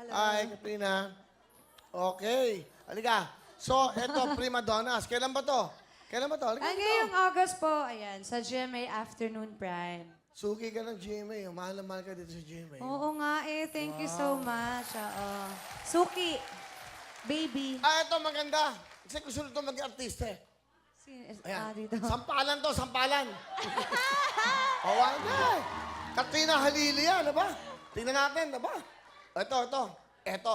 Hello. Hi, Katrina. Okay. Halika. So, eto, prima donnas. Kailan ba to? Kailan ba to? Halika dito. Ngayong August po, ayan, sa GMA Afternoon Prime. Suki ka ng GMA. Mahal na mahal ka dito sa GMA. Oo nga eh, thank you so much. Oo. Suki, baby. Ah, eto, maganda. Kasi gusto nito maging artista eh. Ayan. Dito. Sampalan to, sampalan. Oh, why not? Katrina Halili yan, ano ba? Tingnan natin, ano ba? Ito.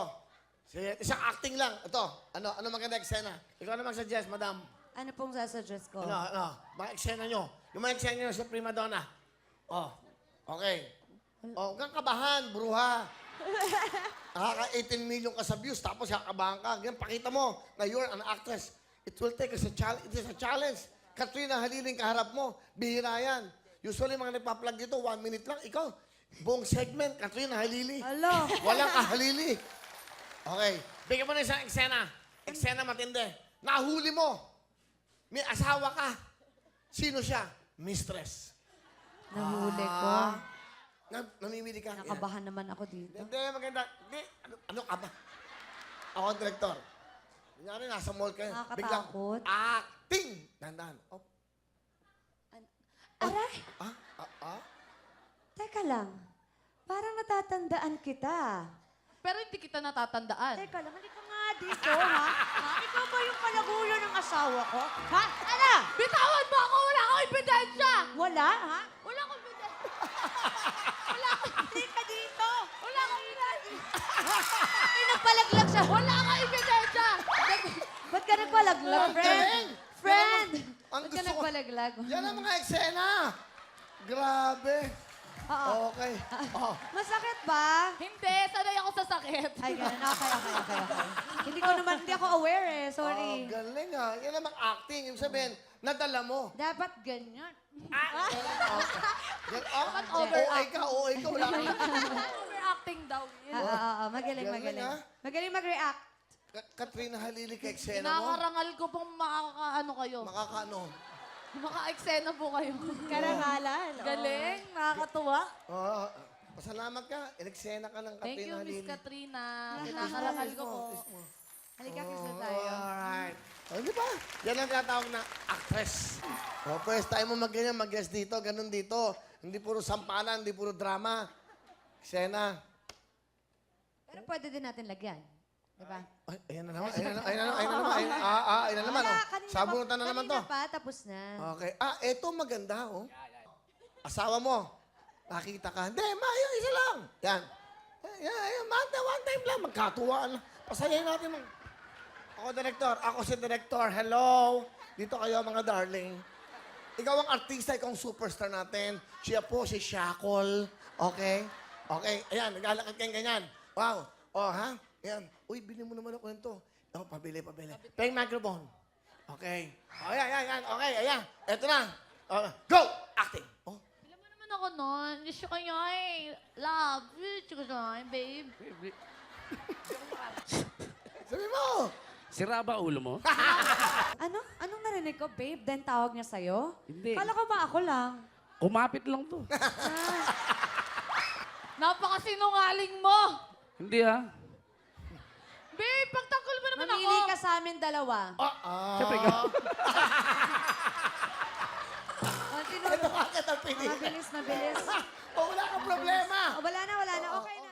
Sige, isang acting lang. Ito, ano maganda eksena? Ikaw na mag-suggest, madam. Ano pong sasuggest ko? Mga eksena nyo. Yung mga eksena nyo sa prima donna. Oh, okay. Oh, huwag kang kabahan, bruha. Nakaka-18 million ka sa views, tapos kakabahan ka. Ganyan, pakita mo na you're an actress. It will take us a challenge. It is a challenge. Katrina Haliling kaharap mo. Bihira yan. Usually, mga nagpa-plug dito, 1 minute lang. Ikaw, buong segment, Katrina Halili. Alo. Walang kahalili. Okay. Bigyan mo na isang eksena. Eksena matindi. Nahuli mo. May asawa ka. Sino siya? Mistress. Nahuli ko. Namimili ka. Nakabahan naman ako dito. Hindi, maganda. Hindi. Ano ka ba? Ako ang director. Kunyari, nasa mall kayo. Nakakatakot. Acting! Dandan. Oh. Aray, teka lang. Parang natatandaan kita. Pero hindi kita natatandaan. Teka lang, hindi ka nga dito, ha? Ikaw ba yung palaguyo ng asawa ko? Ha? Ano? Bitawan mo ako! Wala akong ebidensya! Wala, ha? Wala akong ebidensya! Hindi ka dito. Wala akong ebidensya! May nagpalaglag siya. Wala akong ebidensya! Ba't ka nagpalaglag, Ang friend? galing! Friend! Ang Ba't ka gusto ko- nagpalaglag? Yan ang mga eksena. Grabe. Oo. Okay. Oh. Masakit ba? Hindi! Sanay ako sa sakit. Ay, ganun. Okay. Hindi ako aware eh. Sorry. Galing ah. Yan namang acting. Yung sabihin, nadala mo. Dapat ganyan. OA ka. Wala ka. Overacting daw. Magaling. Galing, ah. Magaling mag-react. Katrina Halili ka eksena mo. Kinakarangal ko pong makakaano kayo. Makakaano. Maka-eksena po kayo. Karangalan. Galing, nakakatuwa. Oo. Pasalamat ka. Ineksena ka ng Thank Katrina you, Halili. Miss Katrina. Kinakarangal ko po. Halika, kiss na tayo. Alright. O, di ba? Yan ang tinatawag na actress. O, first time mo mag-ganyan, mag-guest dito, ganun dito. Hindi puro sampanan, hindi puro drama. Eksena. Pero pwede din natin lagyan. Diba? Ay, ayan na naman. Ayan na naman. Wala, Oh. kanina Sabunutan na naman to. Kanina pa, tapos na. Okay. Eto maganda, oh. Asawa mo. Nakita ka. Hindi, yung isa lang. Yan. Yan. One time lang. Magkatuwaan lang. Pasayahin natin. Ako, director. Ako si director. Hello. Dito kayo, mga darling. Ikaw ang artista, ikaw ang superstar natin. Siya po, si Shackle. Okay? Okay. Ayan, naglalakad kayong ganyan. Wow. Oh, ha? Ayan. Uy, bili mo naman ako nito. Oh, pabili. Playing microphone. Okay. Oh, ayan. Okay, ayan. Eto na. Go! Acting. Oh. Alam mo naman ako nun. Wish ko kayo eh. Love. Wish ko kayo, babe. Sabi mo. Sira ba ulo mo? Ano? Anong narinig ko, babe? Then tawag niya sa'yo? Hindi. Kala ko ba ako lang? Kumapit lang to. Napakasinungaling mo! Hindi ah. Babe, pagtanggol mo naman Mamili ako. ka sa amin dalawa. Siyempre ikaw. Continue. Ito ka kita pili. Mabilis. Oh, wala kang problema. Wala na. Okay na.